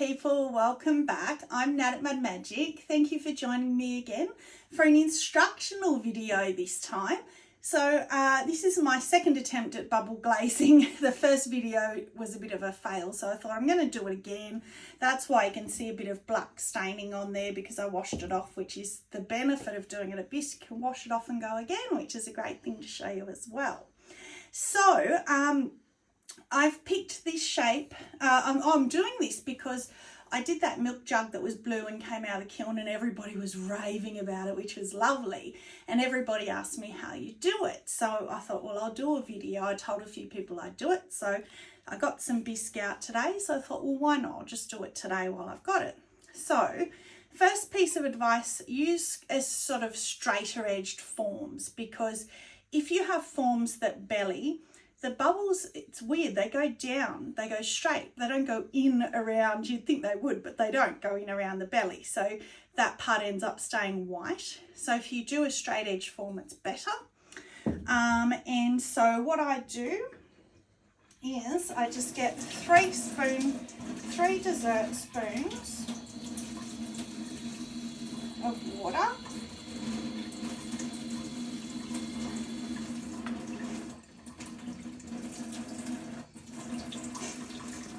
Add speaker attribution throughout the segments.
Speaker 1: people, welcome back. I'm Nat at Mud Magic. Thank you for joining me again for an instructional video this time. So this is my second attempt at bubble glazing. The first video was a bit of a fail, so I thought I'm going to do it again. That's why you can see a bit of black staining on there, because I washed it off, which is the benefit of doing it at this. You can wash it off and go again, which is a great thing to show you as well. So I've picked this shape. I'm doing this because I did that milk jug that was blue and came out of the kiln, and everybody was raving about it, which was lovely. And everybody asked me how you do it. So I thought, well, I'll do a video. I told a few people I'd do it. So I got some bisque out today. So I thought, well, why not? I'll just do it today while I've got it. So first piece of advice, use as sort of straighter edged forms, because if you have forms that belly, the bubbles, it's weird, they go down, they go straight, they don't go in around. You'd think they would, but they don't go in around the belly, so that part ends up staying white. So if you do a straight edge form, it's better. And so what I do is I just get three dessert spoons of water.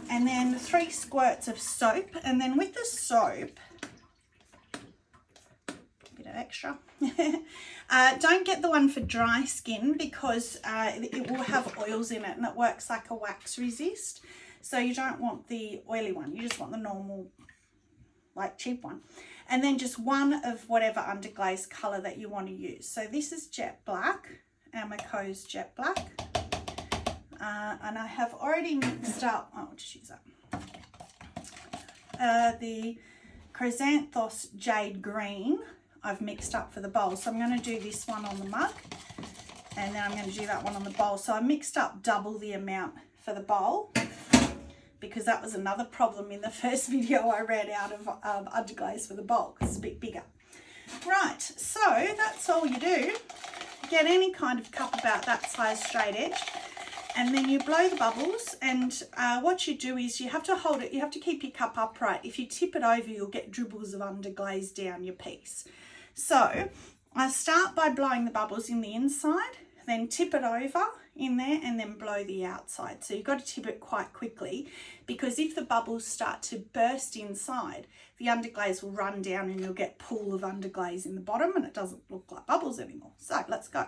Speaker 1: And then 3 squirts of soap. And then with the soap, a bit of extra. Don't get the one for dry skin, because it will have oils in it and it works like a wax resist. So you don't want the oily one. You just want the normal, like cheap one. And then just one of whatever underglaze colour that you want to use. So this is jet black, Amaco's jet black. And I have already mixed up, I'll just use that, the Chrysanthus Jade Green I've mixed up for the bowl. So I'm going to do this one on the mug, and then I'm going to do that one on the bowl. So I mixed up double the amount for the bowl, because that was another problem in the first video. I ran out of underglaze for the bowl because it's a bit bigger. Right, so that's all you do. Get any kind of cup about that size straight edge. And then you blow the bubbles, and what you do is you have to hold it, you have to keep your cup upright. If you tip it over, you'll get dribbles of underglaze down your piece. So I start by blowing the bubbles in the inside, then tip it over in there, and then blow the outside. So you've got to tip it quite quickly, because if the bubbles start to burst inside, the underglaze will run down and you'll get a pool of underglaze in the bottom, and it doesn't look like bubbles anymore. So let's go.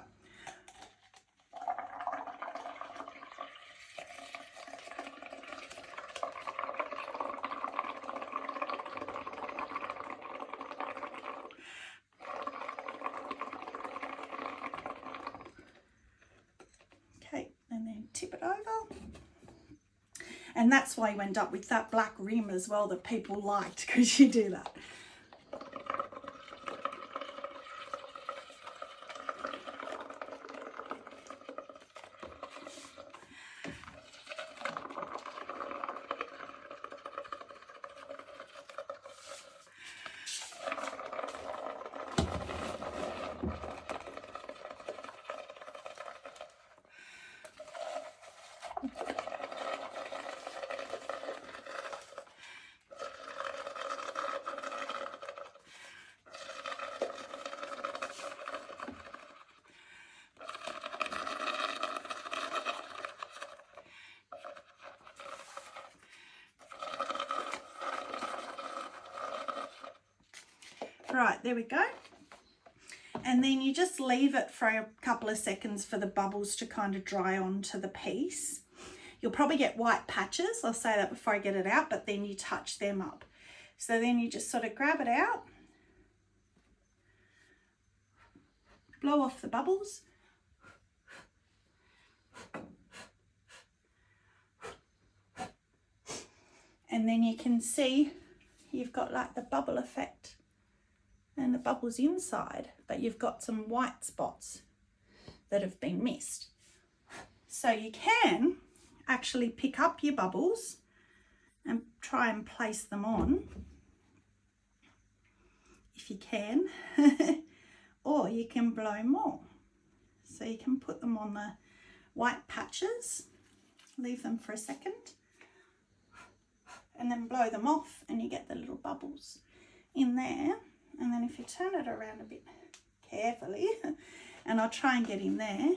Speaker 1: Tip it over, and that's why you end up with that black rim as well that people liked, because you do that. Right, there we go. And then you just leave it for a couple of seconds for the bubbles to kind of dry onto the piece. You'll probably get white patches, I'll say that before I get it out, but then you touch them up. So then you just sort of grab it out, blow off the bubbles, and then you can see you've got like the bubble effect and the bubbles inside, but you've got some white spots that have been missed. So you can actually pick up your bubbles and try and place them on, if you can, or you can blow more. So you can put them on the white patches, leave them for a second, and then blow them off, and you get the little bubbles in there. And then if you turn it around a bit carefully, and I'll try and get in there.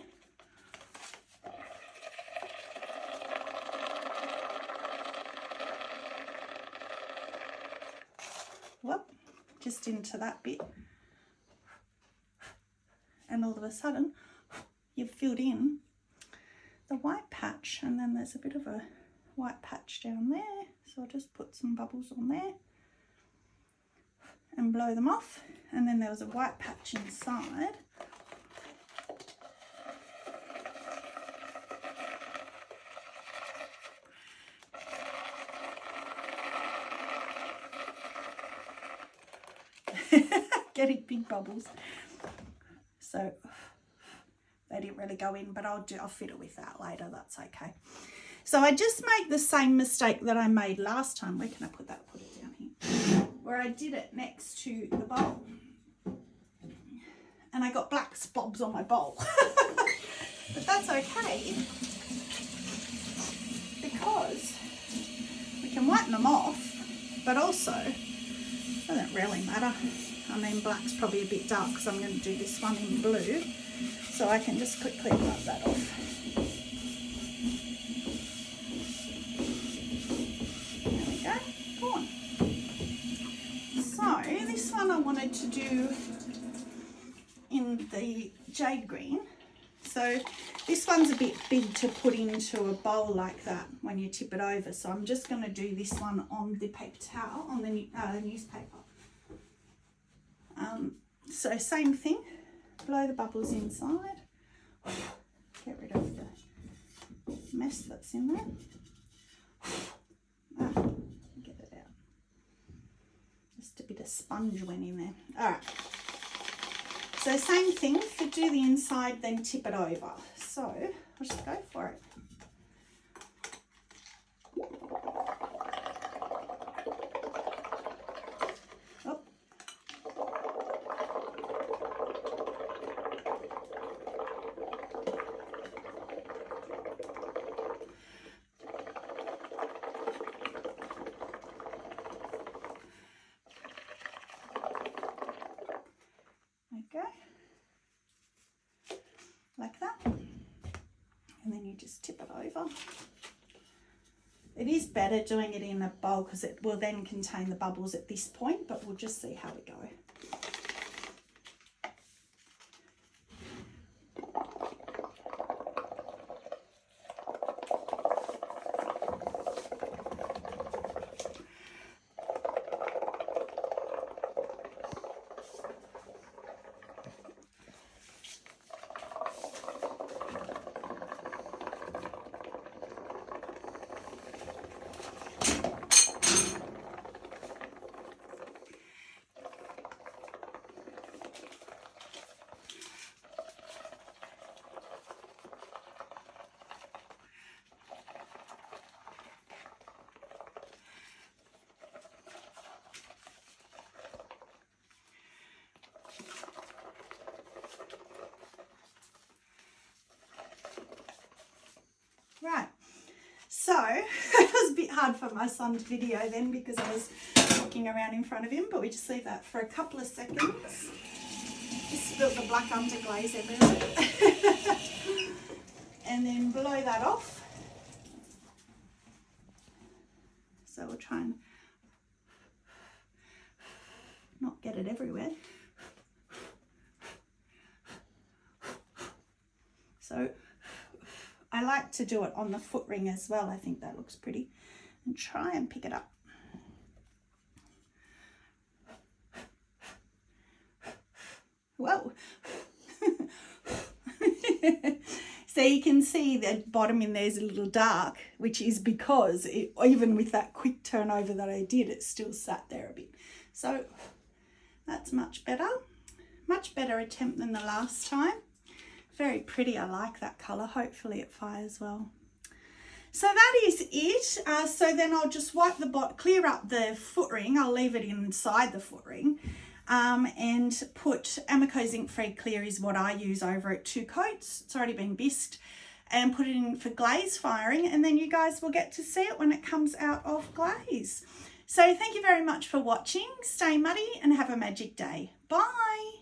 Speaker 1: Whoop, just into that bit. And all of a sudden, you've filled in the white patch, and then there's a bit of a white patch down there. So I'll just put some bubbles on there and blow them off. And then there was a white patch inside. Getting big bubbles. So they didn't really go in, but I'll fiddle with that later. That's okay. So I just made the same mistake that I made last time. Where can I put that? Put it down here. Where I did it next to the bowl. And I got black spobs on my bowl. But that's okay, because we can whiten them off, but also it doesn't really matter. I mean, black's probably a bit dark because I'm going to do this one in blue. So I can just quickly wipe that off. There we go. Go on. So this one I wanted to do in the jade green. So this one's a bit big to put into a bowl like that when you tip it over. So I'm just going to do this one on the paper towel, on the newspaper. So same thing, blow the bubbles inside, get rid of the mess that's in there, get it out, just a bit of sponge went in there. Alright, so same thing, if you do the inside then tip it over, so I'll just go for it. Like that, and then you just tip it over. It is better doing it in a bowl because it will then contain the bubbles at this point, but we'll just see how we go. Right, so it was a bit hard for my son's video then because I was walking around in front of him, but we just leave that for a couple of seconds. Just spilt the black underglaze everywhere. And then blow that off. So we'll try and not get it everywhere. So I like to do it on the foot ring as well. I think that looks pretty. And try and pick it up. Whoa. So you can see the bottom in there is a little dark, which is because even with that quick turnover that I did, it still sat there a bit. So that's much better. Much better attempt than the last time. Very pretty. I like that colour. Hopefully it fires well. So that is it. So then I'll just wipe the clear up the foot ring. I'll leave it inside the foot ring. And put Amico's Ink Free Clear is what I use over it, 2 coats. It's already been bisqued. and put it in for glaze firing, and then you guys will get to see it when it comes out of glaze. So thank you very much for watching. Stay muddy and have a magic day. Bye.